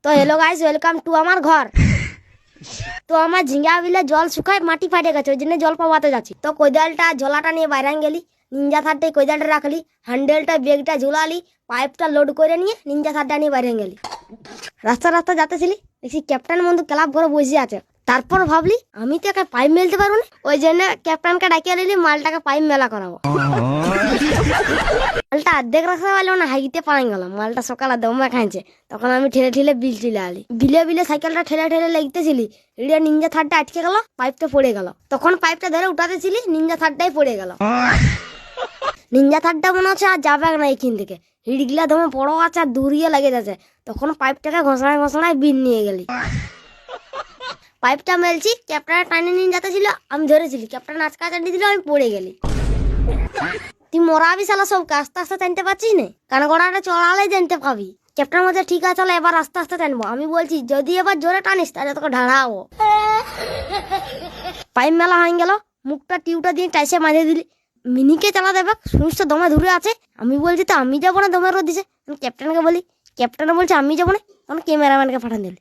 তো hello guys, welcome to আমার ঘর। তো আমার ঝিঙ্গা বিলে জল শুকায় মাটি ফাটে গেছে, ওই জন্য জল পাওয়াতে যাচ্ছি। তো কোদালটা ঝোলাটা নিয়ে বাইরে গেলি, নিঞ্জা থারটাই কোদালটা রাখলি, হ্যান্ডেলটা বেগটা ঝুলালি, পাইপটা লোড করে নিয়ে নিঞ্জা থারটা নিয়ে বাইরে গেলি। রাস্তা রাস্তা যাতেছিলি, দেখছি ক্যাপ্টেন বন্ধু ক্লাব করে বসে আছে। তারপর ভাবলি আমি তো একা পাইপ মেলতে পারবো না, ওই জন্য ক্যাপ্টেনকে ডাকিয়ে নিলি, মালটাকে পাইপ মেলা করাবো। মালটা অর্ধেক রাস্তা পারলো না, হাইতে পানি গেল। মালটা সকালে দমে খাইছে, তখন আমি ঠেলে ঠেলে বিল চলে আলি। বিলে বিলে সাইকেলটা ঠেলে ঠেলে লাগতেছিলি, রিয়া নিঞ্জা থারটা আটকে গেল, পাইপটা পড়ে গেল। তখন পাইপটা ধরে উঠাতেছিলি, নিঞ্জা থারটাই পড়ে গেল। নিঞ্জা থারটা মনে হচ্ছে আর যাবে না এখান থেকে, হিড়গুলা দমে বড় আছে আর দূরিয়ে লেগে যাচ্ছে। তখন পাইপটাকে ঘষড়ায় ঘষড়ায় বিল নিয়ে গেলি। পাইপটা মেলছি, ক্যাপ্টেন টানে নিয়ে যাতেছিল, আমি ধরেছিলি, ক্যাপ্টেন আচকা চাটি দিল, আমি পড়ে গেলি। তুই মরাবি শালা, সব আস্তে আস্তে টানতে পারছিস না, কান গোড়াটা চড়ালে জানতে পাবি। ক্যাপ্টেন বলছে ঠিক আছে চলো এবার আস্তে আস্তে টানবো। আমি বলছি যদি এবার জোরে টানিস তাহলে তোকে ঢাড়াবো। পাইপ মেলা হয়ে গেল, মুখটা টিউটা দিয়ে টাইসে মাঝে দিলি। মিনিকে চালা দেবে, শুনিস তো দমে ধরে আছে। আমি বলছি তো আমি যাবো না, দমে রোদ দিছে। আমি ক্যাপ্টেনকে বলি, ক্যাপ্টেন বলছে আমি যাবো না, তখন ক্যামেরাম্যানকে পাঠান দিলি।